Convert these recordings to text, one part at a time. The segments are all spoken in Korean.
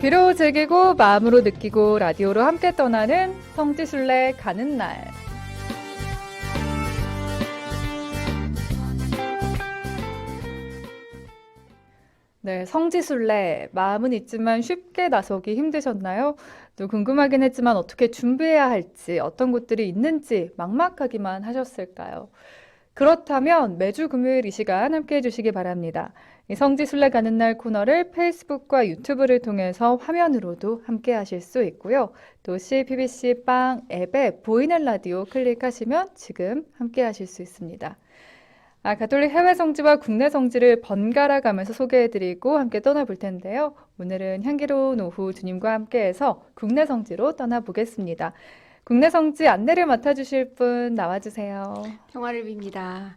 귀로 즐기고 마음으로 느끼고 라디오로 함께 떠나는 성지순례 가는 날. 네, 성지순례 마음은 있지만 쉽게 나서기 힘드셨나요? 또 궁금하긴 했지만 어떻게 준비해야 할지, 어떤 곳들이 있는지 막막하기만 하셨을까요? 그렇다면 매주 금요일 이 시간 함께 해주시기 바랍니다. 이 성지순례 가는 날 코너를 페이스북과 유튜브를 통해서 화면으로도 함께 하실 수 있고요. 또 CBBC 빵 앱에 보이는 라디오 클릭하시면 지금 함께 하실 수 있습니다. 가톨릭 해외 성지와 국내 성지를 번갈아 가면서 소개해드리고 함께 떠나볼 텐데요. 오늘은 향기로운 오후 주님과 함께해서 국내 성지로 떠나보겠습니다. 국내 성지 안내를 맡아주실 분 나와주세요. 평화를 빕니다.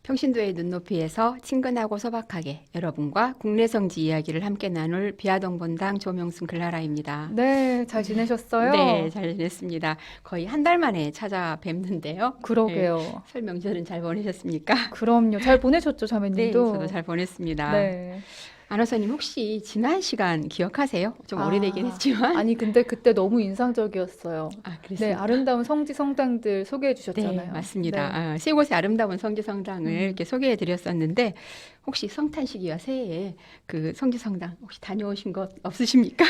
평신도의 눈높이에서 친근하고 소박하게 여러분과 국내 성지 이야기를 함께 나눌 비아동 본당 조명순 클라라입니다. 네, 잘 지내셨어요? 네, 잘 지냈습니다. 거의 한 달 만에 찾아뵙는데요. 그러게요. 네, 설 명절은 잘 보내셨습니까? 그럼요. 잘 보내셨죠, 네, 자매님도? 저도 잘 보냈습니다. 네. 아나운서님 혹시 지난 시간 기억하세요? 좀 오래되긴 했지만. 아니, 근데 그때 너무 인상적이었어요. 네, 그랬습니다. 아름다운 성지 성당들 소개해 주셨잖아요. 네, 맞습니다. 네. 세 곳의 아름다운 성지 성당을 이렇게 소개해 드렸었는데 혹시 성탄식이와 새해에 그 성지 성당 혹시 다녀오신 것 없으십니까?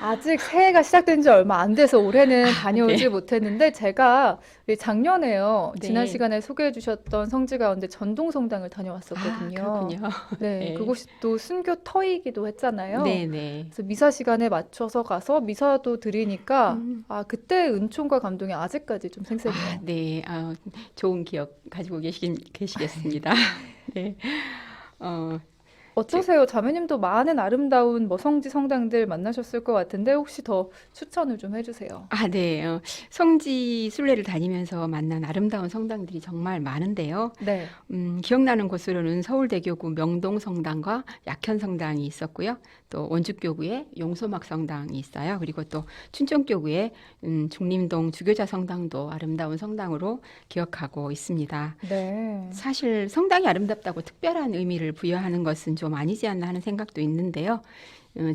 아직 새해가 시작된 지 얼마 안 돼서 올해는 다녀오지 네. 못했는데 제가 작년에요. 지난 네. 시간에 소개해 주셨던 성지 가운데 전동성당을 다녀왔었거든요. 그렇군요. 네, 네. 그곳이 또 순교 터이기도 했잖아요. 네네. 그래서 미사 시간에 맞춰서 가서 미사도 드리니까 음. 그때 은총과 감동이 아직까지 좀 생생해요. 네. 좋은 기억 가지고 계시겠습니다. 네. 어, 어떠세요? 자매님도 많은 아름다운 성지 성당들 만나셨을 것 같은데 혹시 더 추천을 좀 해주세요. 네. 성지 순례를 다니면서 만난 아름다운 성당들이 정말 많은데요. 네. 기억나는 곳으로는 서울대교구 명동성당과 약현성당이 있었고요. 또 원주교구에 용소막성당이 있어요. 그리고 또 춘천교구에 중림동 주교자성당도 아름다운 성당으로 기억하고 있습니다. 네. 사실 성당이 아름답다고 특별한 의미를 부여하는 것은 좀 아니지 않나 하는 생각도 있는데요.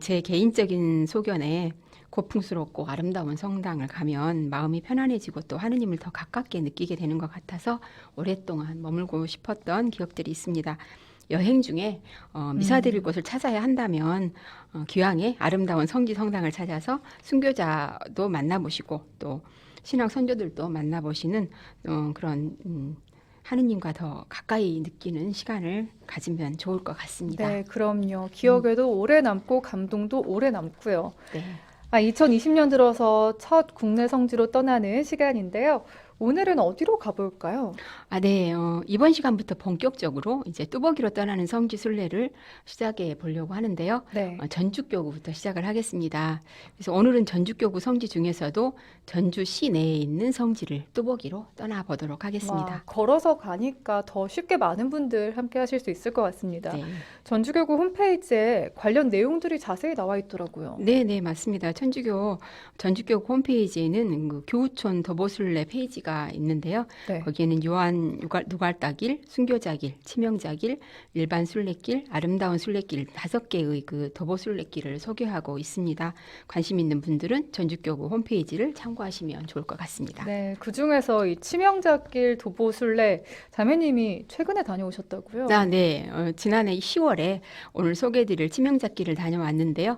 제 개인적인 소견에 고풍스럽고 아름다운 성당을 가면 마음이 편안해지고 또 하느님을 더 가깝게 느끼게 되는 것 같아서 오랫동안 머물고 싶었던 기억들이 있습니다. 여행 중에 미사 드릴 곳을 찾아야 한다면 기왕에 아름다운 성지 성당을 찾아서 순교자도 만나보시고 또 신앙 선조들도 만나보시는 그런 하느님과 더 가까이 느끼는 시간을 가지면 좋을 것 같습니다. 네, 그럼요. 기억에도 오래 남고 감동도 오래 남고요. 네. 2020년 들어서 첫 국내 성지로 떠나는 시간인데요. 오늘은 어디로 가볼까요? 네. 이번 시간부터 본격적으로 이제 뚜벅이로 떠나는 성지 순례를 시작해 보려고 하는데요. 네. 전주교구부터 시작을 하겠습니다. 그래서 오늘은 전주교구 성지 중에서도 전주 시내에 있는 성지를 뚜벅이로 떠나보도록 하겠습니다. 걸어서 가니까 더 쉽게 많은 분들 함께 하실 수 있을 것 같습니다. 네. 전주교구 홈페이지에 관련 내용들이 자세히 나와 있더라고요. 네, 맞습니다. 전주교구 홈페이지에는 그 교우촌 도보순례 페이지가 있는데요. 네. 거기에는 요한 누갈다길, 순교자길, 치명자길, 일반 순례길, 아름다운 순례길 5개의 그 도보순례길을 소개하고 있습니다. 관심 있는 분들은 전주교구 홈페이지를 참고하시면 좋을 것 같습니다. 네, 그중에서 이 치명자길 도보순례 자매님이 최근에 다녀오셨다고요? 네. 지난해 10월에 오늘 소개해드릴 치명자길을 다녀왔는데요.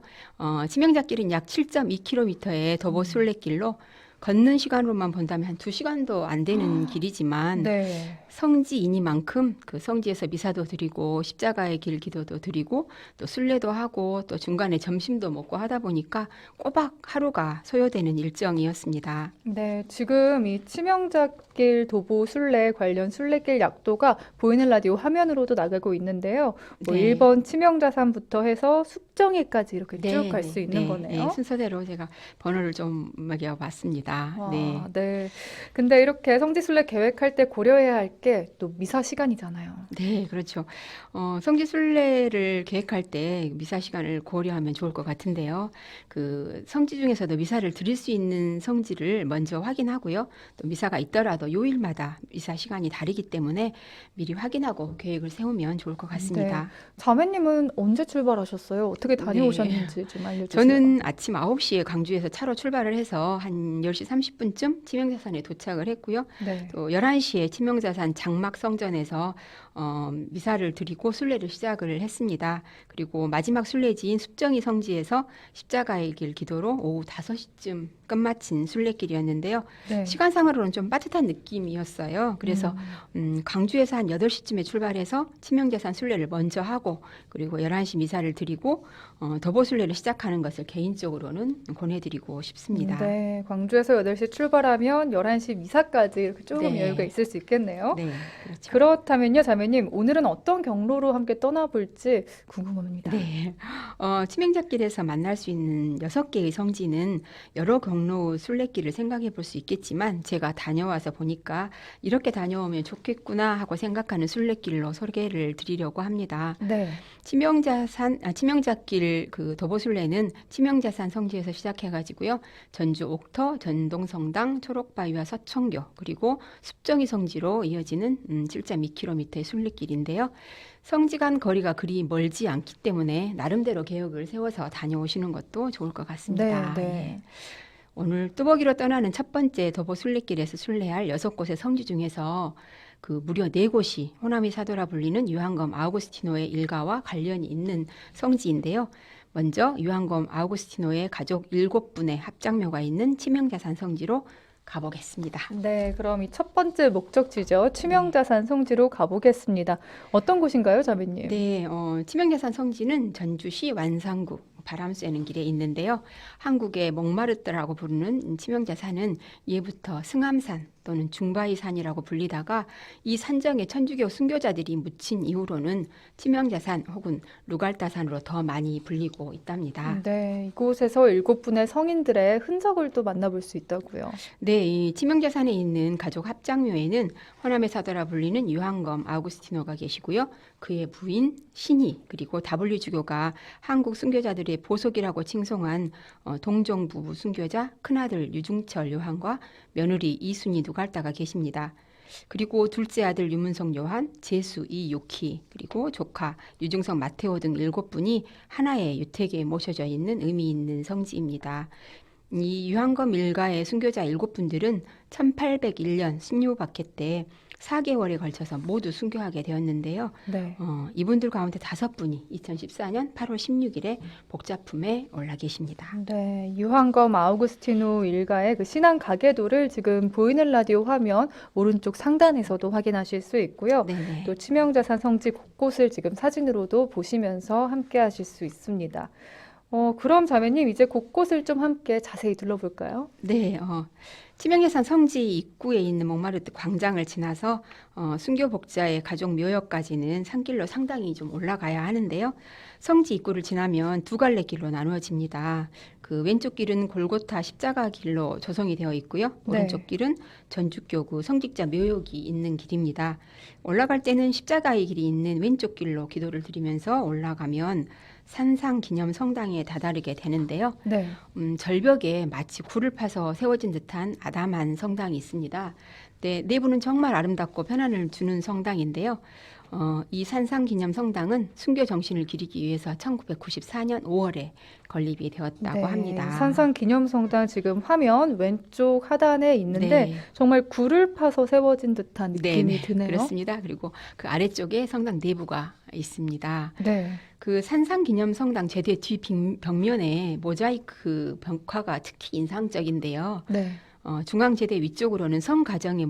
치명자길은 약 7.2km의 도보순례길로 걷는 시간으로만 본다면 한 2시간도 안 되는 길이지만 네. 성지이니만큼 그 성지에서 미사도 드리고 십자가의 길 기도도 드리고 또 순례도 하고 또 중간에 점심도 먹고 하다 보니까 꼬박 하루가 소요되는 일정이었습니다. 네, 지금 이 치명자길 도보순례 관련 순례길 약도가 보이는 라디오 화면으로도 나가고 있는데요. 네. 1번 치명자산부터 해서 숙정리까지 이렇게 쭉 갈 수 있는 네, 거네요. 순서대로 제가 번호를 좀 매겨봤습니다. 있습니다. 와, 네. 네. 근데 이렇게 성지순례 계획할 때 고려해야 할 게 또 미사 시간이잖아요. 네, 그렇죠. 성지순례를 계획할 때 미사 시간을 고려하면 좋을 것 같은데요. 그 성지 중에서도 미사를 드릴 수 있는 성지를 먼저 확인하고요. 또 미사가 있더라도 요일마다 미사 시간이 다르기 때문에 미리 확인하고 계획을 세우면 좋을 것 네. 같습니다. 자매님은 언제 출발하셨어요? 어떻게 네. 다녀오셨는지 좀 알려주세요. 저는 아침 9시에 광주에서 차로 출발을 해서 한 10시 30분쯤 치명자산에 도착을 했고요. 네. 또 11시에 치명자산 장막 성전에서 미사를 드리고 순례를 시작을 했습니다. 그리고 마지막 순례지인 숲정이 성지에서 십자가의 길 기도로 오후 5시쯤 끝마친 순례길이었는데요. 네. 시간상으로는 좀 빠듯한 느낌이었어요. 그래서 광주에서 한 8시쯤에 출발해서 치명자산 순례를 먼저 하고 그리고 11시 미사를 드리고 도보순례를 시작하는 것을 개인적으로는 권해드리고 싶습니다. 네, 광주에서 8시 출발하면 11시 미사까지 이렇게 조금 네. 여유가 있을 수 있겠네요. 네, 그렇죠. 그렇다면요, 자매님, 오늘은 어떤 경로로 함께 떠나볼지 궁금합니다. 네. 치명자길에서 만날 수 있는 6개의 성지는 여러 경로 순례길을 생각해 볼 수 있겠지만 제가 다녀와서 보니까 이렇게 다녀오면 좋겠구나 하고 생각하는 순례길로 소개를 드리려고 합니다. 네. 치명자길 그 도보순례는 치명자산 성지에서 시작해가지고요. 전주 옥터, 전동성당, 초록바위와 서천교, 그리고 숲정이 성지로 이어지는 7.2km의 순례길인데요. 성지 간 거리가 그리 멀지 않기 때문에 나름대로 계획을 세워서 다녀오시는 것도 좋을 것 같습니다. 네, 예. 네. 오늘 뚜벅이로 떠나는 첫 번째 도보 순례길에서 순례할 6곳의 성지 중에서 그 무려 4곳이 호남이 사도라 불리는 유한검 아우구스티노의 일가와 관련이 있는 성지인데요. 먼저 유한검 아우구스티노의 가족 7분의 합장묘가 있는 치명자산 성지로 가보겠습니다. 네, 그럼 이 첫 번째 목적지죠. 치명자산 성지로 가보겠습니다. 어떤 곳인가요, 자매님? 네, 치명자산 성지는 전주시 완산구 바람 쐬는 길에 있는데요. 한국의 목마르트라고 부르는 치명자산은 예부터 승암산 또는 중바위산이라고 불리다가 이 산정에 천주교 순교자들이 묻힌 이후로는 치명자산 혹은 루갈다산으로 더 많이 불리고 있답니다. 네, 이곳에서 7분의 성인들의 흔적을 또 만나볼 수 있다고요. 네, 이 치명자산에 있는 가족 합장묘에는 호남의 사도라 불리는 유한검 아우구스티노가 계시고요. 그의 부인 신희 그리고 W주교가 한국 순교자들의 보석이라고 칭송한 동정 부부 순교자 큰아들 유중철 요한과 며느리 이순희 누갈다가 계십니다. 그리고 둘째 아들 유문성 요한, 제수 이요키, 그리고 조카 유중성 마테오 등 7분이 하나의 유택에 모셔져 있는 의미 있는 성지입니다. 이 유한검 일가의 순교자 7분들은 1801년 신유박해 때 4개월에 걸쳐서 모두 순교하게 되었는데요. 네. 이분들 가운데 5분이 2014년 8월 16일에 복자품에 올라 계십니다. 네, 유한검 아우구스티노 일가의 그 신앙 가계도를 지금 보이는 라디오 화면 오른쪽 상단에서도 확인하실 수 있고요. 네네. 또 치명자산 성지 곳곳을 지금 사진으로도 보시면서 함께 하실 수 있습니다. 그럼 자매님 이제 곳곳을 좀 함께 자세히 둘러볼까요? 네, 치명예산 성지 입구에 있는 몽마르트 광장을 지나서 순교 복자의 가족 묘역까지는 산길로 상당히 좀 올라가야 하는데요. 성지 입구를 지나면 두 갈래 길로 나누어집니다. 그 왼쪽 길은 골고타 십자가 길로 조성이 되어 있고요. 오른쪽 네. 길은 전주교구 성직자 묘역이 있는 길입니다. 올라갈 때는 십자가의 길이 있는 왼쪽 길로 기도를 드리면서 올라가면 산상 기념 성당에 다다르게 되는데요. 네. 절벽에 마치 굴을 파서 세워진 듯한 아담한 성당이 있습니다. 네, 내부는 정말 아름답고 편안을 주는 성당인데요. 이 산상 기념 성당은 순교 정신을 기리기 위해서 1994년 5월에 건립이 되었다고 네, 합니다. 산상 기념성당 지금 화면 왼쪽 하단에 있는데 네. 정말 굴을 파서 세워진 듯한 느낌이 네, 드네요. 그렇습니다. 그리고 그 아래쪽에 성당 내부가 있습니다. 네. 그 산상 기념 성당 제대 뒤 벽면에 모자이크 벽화가 특히 인상적인데요. 네. 중앙 제대 위쪽으로는 성 가정의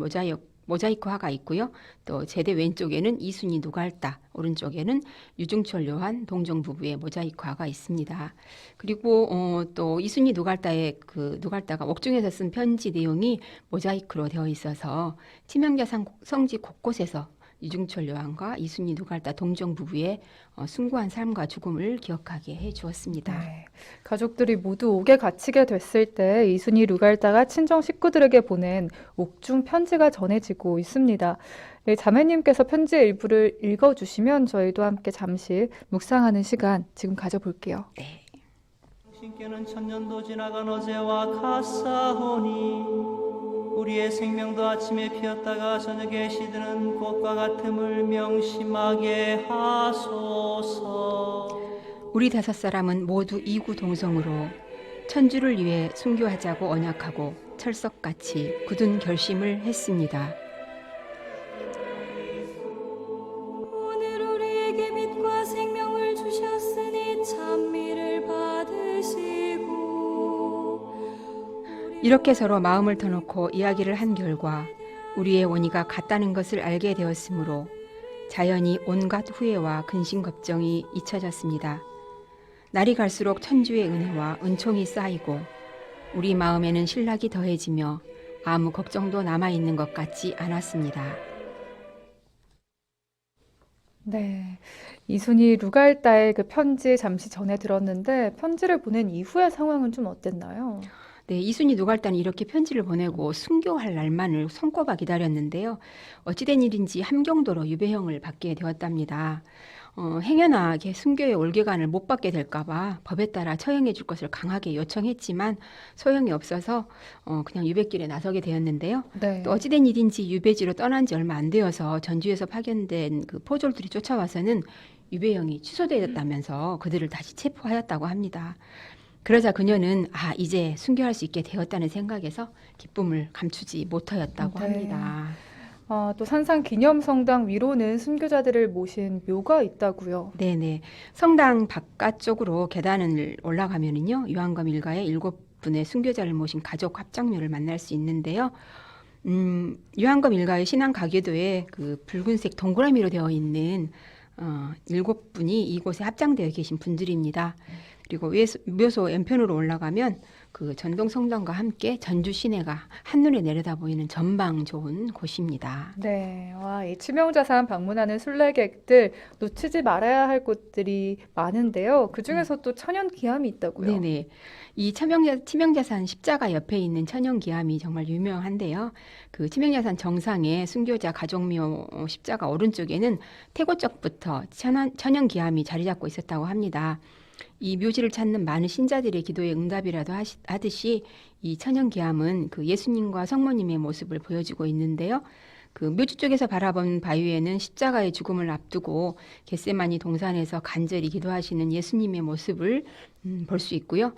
모자이크화가 있고요. 또 제대 왼쪽에는 이순희 누갈다, 오른쪽에는 유중철 요한 동정 부부의 모자이크화가 있습니다. 그리고 또 이순희 누갈다의 그 누갈다가 옥중에서 쓴 편지 내용이 모자이크로 되어 있어서 치명자산 성지 곳곳에서 이중철 여왕과 이순희 누갈다 동정 부부의 숭고한 삶과 죽음을 기억하게 해 주었습니다. 네. 가족들이 모두 옥에 갇히게 됐을 때 이순희 루갈다가 친정 식구들에게 보낸 옥중 편지가 전해지고 있습니다. 네, 자매님께서 편지의 일부를 읽어주시면 저희도 함께 잠시 묵상하는 시간 지금 가져볼게요. 네. 당신께는 천년도 지나간 어제와 같사오니 우리의 생명도 아침에 피었다가 저녁에 시드는 꽃과 같음을 명심하게 하소서. 우리 5사람은 모두 이구동성으로 천주를 위해 순교하자고 언약하고 철석같이 굳은 결심을 했습니다. 오늘 우리에게 빛과 생명을 주셨으니 찬미를 받으시고 이렇게 서로 마음을 터놓고 이야기를 한 결과 우리의 원의가 같다는 것을 알게 되었으므로 자연히 온갖 후회와 근심 걱정이 잊혀졌습니다. 날이 갈수록 천주의 은혜와 은총이 쌓이고 우리 마음에는 신락이 더해지며 아무 걱정도 남아있는 것 같지 않았습니다. 네, 이순희 루갈다의 그 편지 잠시 전해 들었는데 편지를 보낸 이후의 상황은 좀 어땠나요? 네, 이순희 누갈다는 이렇게 편지를 보내고 순교할 날만을 손꼽아 기다렸는데요. 어찌된 일인지 함경도로 유배형을 받게 되었답니다. 행여나 순교의 올개간을 못 받게 될까봐 법에 따라 처형해 줄 것을 강하게 요청했지만 소용이 없어서 그냥 유배길에 나서게 되었는데요. 네. 또 어찌된 일인지 유배지로 떠난 지 얼마 안 되어서 전주에서 파견된 그 포졸들이 쫓아와서는 유배형이 취소되었다면서 그들을 다시 체포하였다고 합니다. 그러자 그녀는 이제 순교할 수 있게 되었다는 생각에서 기쁨을 감추지 못하였다고 네. 합니다. 또 산상 기념성당 위로는 순교자들을 모신 묘가 있다고요. 네네. 성당 바깥쪽으로 계단을 올라가면은요, 유한검 일가의 7분의 순교자를 모신 가족 합장묘를 만날 수 있는데요. 유한검 일가의 신앙 가계도에 그 붉은색 동그라미로 되어 있는 7분이 이곳에 합장되어 계신 분들입니다. 그리고 묘소 왼편으로 올라가면 그 전동 성당과 함께 전주 시내가 한눈에 내려다 보이는 전망 좋은 곳입니다. 네, 와, 이 치명자산 방문하는 순례객들 놓치지 말아야 할 곳들이 많은데요. 그 중에서 또 천연기암이 있다고요. 네네. 이 치명자산 십자가 옆에 있는 천연기암이 정말 유명한데요. 그 치명자산 정상에 순교자 가족묘 십자가 오른쪽에는 태고 쪽부터 천연기암이 자리 잡고 있었다고 합니다. 이 묘지를 찾는 많은 신자들의 기도의 응답이라도 하듯이 이 천연기암은 그 예수님과 성모님의 모습을 보여주고 있는데요. 그 묘지 쪽에서 바라본 바위에는 십자가의 죽음을 앞두고 겟세마니 동산에서 간절히 기도하시는 예수님의 모습을 볼 수 있고요.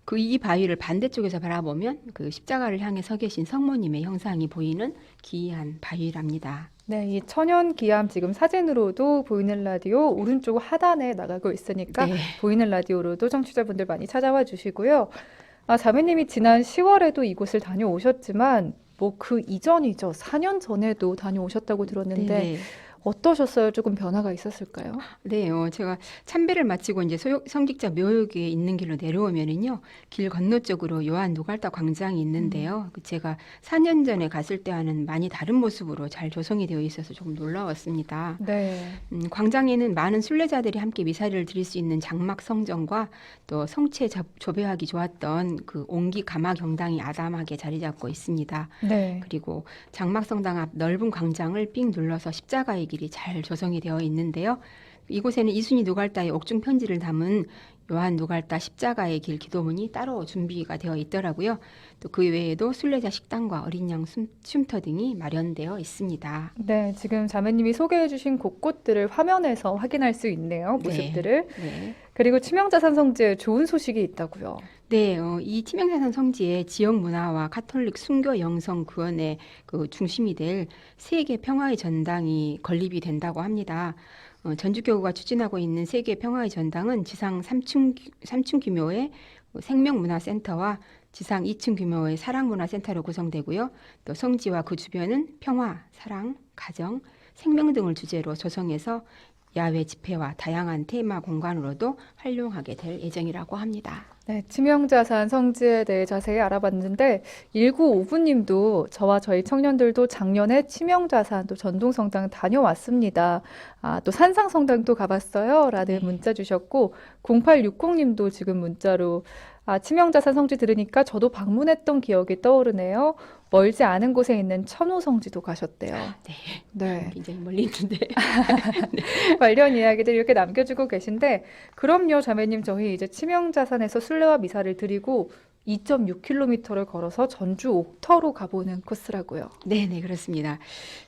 그 이 바위를 반대쪽에서 바라보면 그 십자가를 향해 서 계신 성모님의 형상이 보이는 기이한 바위랍니다. 네, 이 천연기암 지금 사진으로도 보이는 라디오 오른쪽 하단에 나가고 있으니까 네. 보이는 라디오로도 청취자분들 많이 찾아와 주시고요. 자매님이 지난 10월에도 이곳을 다녀오셨지만 뭐 그 이전이죠. 4년 전에도 다녀오셨다고 들었는데 네. 어떠셨어요? 조금 변화가 있었을까요? 네, 제가 참배를 마치고 이제 성직자 묘역에 있는 길로 내려오면은요, 길 건너쪽으로 요한 누갈다 광장이 있는데요. 제가 4년 전에 갔을 때와는 많이 다른 모습으로 잘 조성이 되어 있어서 조금 놀라웠습니다. 네. 광장에는 많은 순례자들이 함께 미사를 드릴 수 있는 장막 성전과 또 성체 조배하기 좋았던 그 옹기 가마 경당이 아담하게 자리 잡고 있습니다. 네. 그리고 장막 성당 앞 넓은 광장을 삥 둘러서 십자가의 길이 잘 조성이 되어 있는데요. 이곳에는 이순희 누갈다의 옥중 편지를 담은 요한 누갈다 십자가의 길 기도문이 따로 준비가 되어 있더라고요. 또 그 외에도 순례자 식당과 어린 양 쉼터 등이 마련되어 있습니다. 네, 지금 자매님이 소개해 주신 곳곳들을 화면에서 확인할 수 있네요. 모습들을. 네. 그리고 치명자산 성지에 좋은 소식이 있다고요. 네, 이 치명자산 성지의 지역 문화와 가톨릭 순교 영성 구원의 그 중심이 될 세계 평화의 전당이 건립이 된다고 합니다. 전주교구가 추진하고 있는 세계 평화의 전당은 지상 3층 규모의 생명문화센터와 지상 2층 규모의 사랑문화센터로 구성되고요. 또 성지와 그 주변은 평화, 사랑, 가정, 생명 등을 주제로 조성해서 야외 집회와 다양한 테마 공간으로도 활용하게 될 예정이라고 합니다. 네, 치명자산 성지에 대해 자세히 알아봤는데 1959님도 저와 저희 청년들도 작년에 치명자산 또 전동성당 다녀왔습니다. 아, 또 산상성당도 가봤어요. 라는 문자 주셨고 0860님도 지금 문자로 아, 치명자산 성지 들으니까 저도 방문했던 기억이 떠오르네요. 멀지 않은 곳에 있는 천호 성지도 가셨대요. 네, 네. 굉장히 멀리 있는데. 관련 이야기들 이렇게 남겨주고 계신데 그럼요 자매님 저희 이제 치명자산에서 순례와 미사를 드리고 2.6km를 걸어서 전주 옥터로 가보는 코스라고요. 네, 네, 그렇습니다.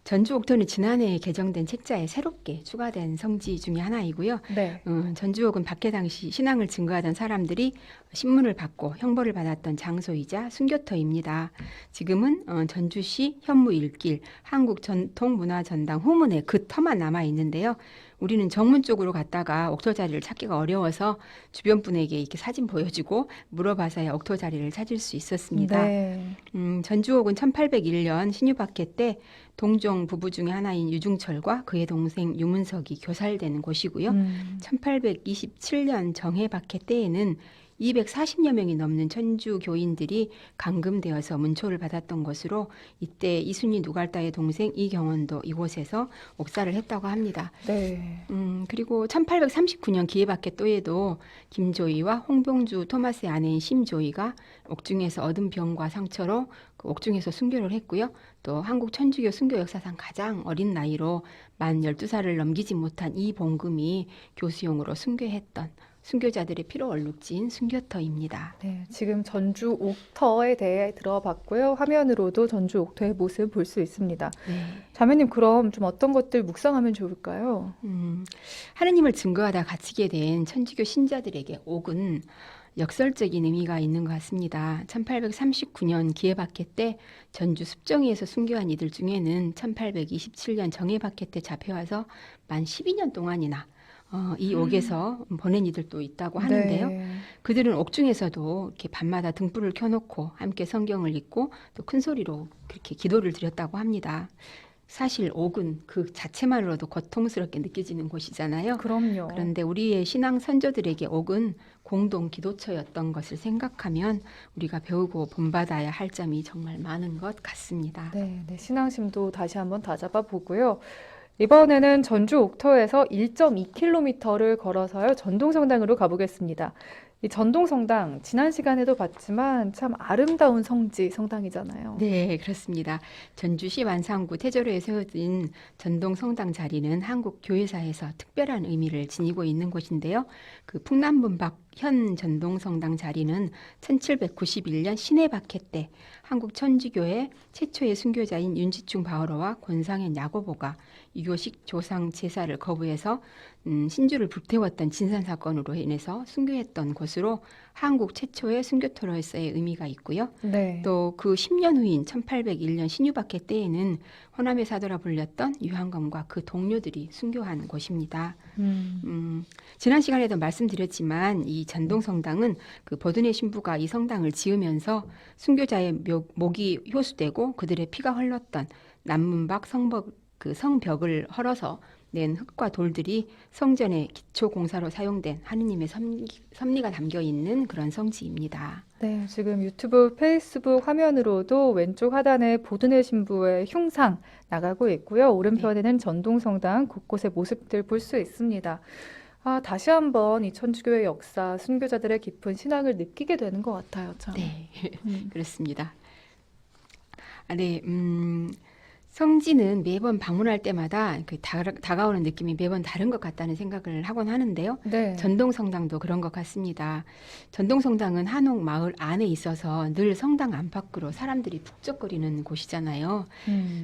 전주 옥터는 지난해 개정된 책자에 새롭게 추가된 성지 중에 하나이고요. 네. 전주옥은 박해 당시 신앙을 증거하던 사람들이 신문을 받고 형벌을 받았던 장소이자 순교터입니다. 지금은 전주시 현무일길 한국전통문화전당 후문에 그 터만 남아 있는데요. 우리는 정문 쪽으로 갔다가 옥터 자리를 찾기가 어려워서 주변 분에게 이렇게 사진 보여주고 물어봐서야 옥터 자리를 찾을 수 있었습니다. 네. 전주옥은 1801년 신유박해 때 동종 부부 중에 하나인 유중철과 그의 동생 유문석이 교살되는 곳이고요. 1827년 정해박해 때에는 240여 명이 넘는 천주 교인들이 감금되어서 문초를 받았던 것으로 이때 이순희 누갈다의 동생 이경원도 이곳에서 옥사를 했다고 합니다. 네. 그리고 1839년 기해박해 또에도 김조이와 홍병주 토마스의 아내인 심조이가 옥중에서 얻은 병과 상처로 그 옥중에서 순교를 했고요. 또 한국 천주교 순교 역사상 가장 어린 나이로 만 12살을 넘기지 못한 이봉금이 교수용으로 순교했던 순교자들의 피로 얼룩진 순교터입니다. 네, 지금 전주 옥터에 대해 들어봤고요. 화면으로도 전주 옥터의 모습 볼 수 있습니다. 네. 자매님 그럼 좀 어떤 것들 묵상하면 좋을까요? 하느님을 증거하다 갇히게 된 천주교 신자들에게 옥은 역설적인 의미가 있는 것 같습니다. 1839년 기해박해 때 전주 습정이에서 순교한 이들 중에는 1827년 정해박해 때 잡혀와서 만 12년 동안이나 이 옥에서 보낸 이들도 있다고 하는데요. 네. 그들은 옥중에서도 이렇게 밤마다 등불을 켜놓고 함께 성경을 읽고 또 큰 소리로 그렇게 기도를 드렸다고 합니다. 사실 옥은 그 자체만으로도 고통스럽게 느껴지는 곳이잖아요. 그럼요. 그런데 우리의 신앙 선조들에게 옥은 공동 기도처였던 것을 생각하면 우리가 배우고 본받아야 할 점이 정말 많은 것 같습니다. 네, 네, 신앙심도 다시 한번 다잡아 보고요. 이번에는 전주 옥터에서 1.2km를 걸어서요, 전동성당으로 가보겠습니다. 이 전동성당, 지난 시간에도 봤지만 참 아름다운 성당이잖아요. 네, 그렇습니다. 전주시 완산구 태조로에 세워진 전동성당 자리는 한국 교회사에서 특별한 의미를 지니고 있는 곳인데요. 그 풍남문박 현 전동성당 자리는 1791년 신해박해 때 한국 천주교회 최초의 순교자인 윤지충 바오로와 권상현 야고보가 유교식 조상 제사를 거부해서 신주를 불태웠던 진산 사건으로 인해서 순교했던 곳으로 한국 최초의 순교토로서의 의미가 있고요. 네. 또 그 10년 후인 1801년 신유박해 때에는 호남의 사도라 불렸던 유한검과 그 동료들이 순교한 곳입니다. 지난 시간에도 말씀드렸지만 이 전동성당은 그 버드네 신부가 이 성당을 지으면서 순교자의 목이 효수되고 그들의 피가 흘렀던 남문박 성벽을 헐어서 낸 흙과 돌들이 성전의 기초 공사로 사용된 하느님의 섭리가 담겨 있는 그런 성지입니다. 네, 지금 유튜브, 페이스북 화면으로도 왼쪽 하단에 보드네 신부의 흉상 나가고 있고요. 오른편에는 전동성당 곳곳의 모습들 볼 수 있습니다. 아, 다시 한번 이 천주교의 역사, 순교자들의 깊은 신앙을 느끼게 되는 것 같아요, 참. 네, 그렇습니다. 네, 성지는 매번 방문할 때마다 그 다가오는 느낌이 매번 다른 것 같다는 생각을 하곤 하는데요. 네. 전동성당도 그런 것 같습니다. 전동성당은 한옥 마을 안에 있어서 늘 성당 안팎으로 사람들이 북적거리는 곳이잖아요.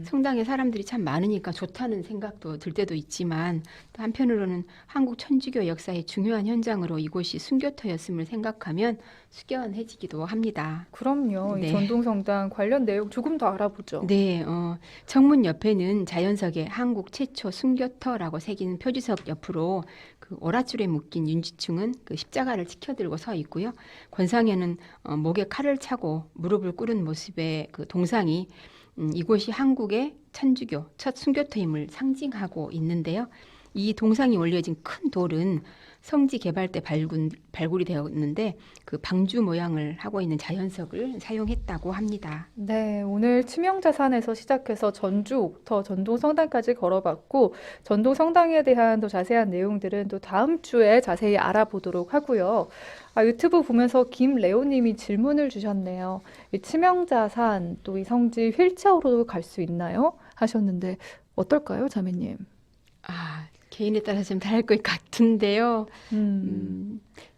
성당에 사람들이 참 많으니까 좋다는 생각도 들 때도 있지만 또 한편으로는 한국 천주교 역사의 중요한 현장으로 이곳이 순교터였음을 생각하면 숙연해지기도 합니다. 그럼요. 이 네. 전동성당 관련 내용 조금 더 알아보죠. 네, 정문 옆에는 자연석에 한국 최초 순교터라고 새긴 표지석 옆으로 그 오랏줄에 묶인 윤지충은 그 십자가를 치켜들고 서 있고요. 권상현은 목에 칼을 차고 무릎을 꿇은 모습의 그 동상이 이곳이 한국의 천주교 첫 순교터임을 상징하고 있는데요. 이 동상이 올려진 큰 돌은 성지 개발 때 발굴이 되었는데 그 방주 모양을 하고 있는 자연석을 사용했다고 합니다. 네, 오늘 치명자산에서 시작해서 전주 옥터, 전동성당까지 걸어봤고, 전동성당에 대한 더 자세한 내용들은 또 다음 주에 자세히 알아보도록 하고요. 유튜브 보면서 김레오님이 질문을 주셨네요. 이 치명자산, 또 이 성지 휠체어로도 갈 수 있나요? 하셨는데, 어떨까요, 자매님? 개인에 따라 좀 다를 것 같은데요.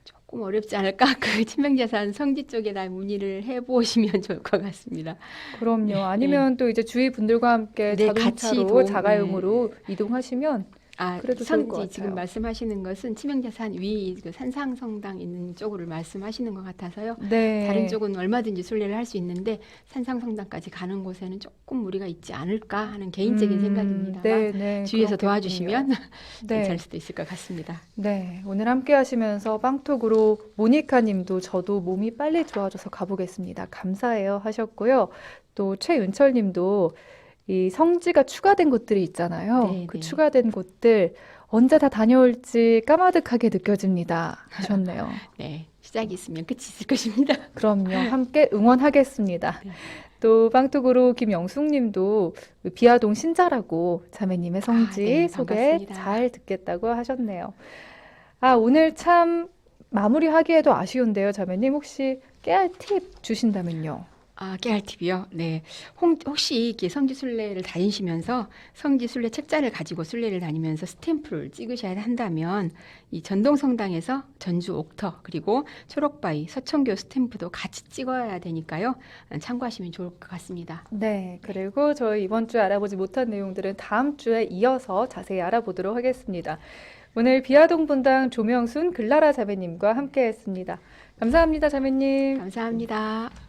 조금 어렵지 않을까? 그 치명자산 성지 쪽에다 문의를 해보시면 좋을 것 같습니다. 그럼요. 네, 아니면 또 이제 주위 분들과 함께 네, 같이 자동차로, 자가용으로 이동하시면 그래도 좋을 것 성지 지금 같아요. 말씀하시는 것은 치명자산 위 그 산상성당 있는 쪽을 말씀하시는 것 같아서요. 네. 다른 쪽은 얼마든지 순례를 할 수 있는데 산상성당까지 가는 곳에는 조금 무리가 있지 않을까 하는 개인적인 생각입니다만 네, 네, 주위에서 그렇겠군요. 도와주시면 네. 괜찮을 수도 있을 것 같습니다. 네, 오늘 함께 하시면서 빵톡으로 모니카 님도 저도 몸이 빨리 좋아져서 가보겠습니다. 감사해요 하셨고요. 또 최윤철 님도 이 성지가 추가된 곳들이 있잖아요. 네, 그 네. 추가된 곳들 언제 다 다녀올지 까마득하게 느껴집니다 하셨네요. 네, 시작이 있으면 끝이 있을 것입니다. 그럼요. 함께 응원하겠습니다. 네. 또 빵톡으로 김영숙 님도 비아동 신자라고 자매님의 성지 네, 소개 반갑습니다. 잘 듣겠다고 하셨네요. 오늘 참 마무리하기에도 아쉬운데요, 자매님. 혹시 깨알 팁 주신다면요. 깨알 팁이요? 네. 혹시 이렇게 성지 순례를 다니시면서 성지 순례 책자를 가지고 순례를 다니면서 스탬프를 찍으셔야 한다면 이 전동성당에서 전주 옥터 그리고 초록바위 서천교 스탬프도 같이 찍어야 되니까요. 참고하시면 좋을 것 같습니다. 네, 그리고 저희 이번 주에 알아보지 못한 내용들은 다음 주에 이어서 자세히 알아보도록 하겠습니다. 오늘 비아동 분당 조명순 글라라 자매님과 함께 했습니다. 감사합니다, 자매님. 감사합니다.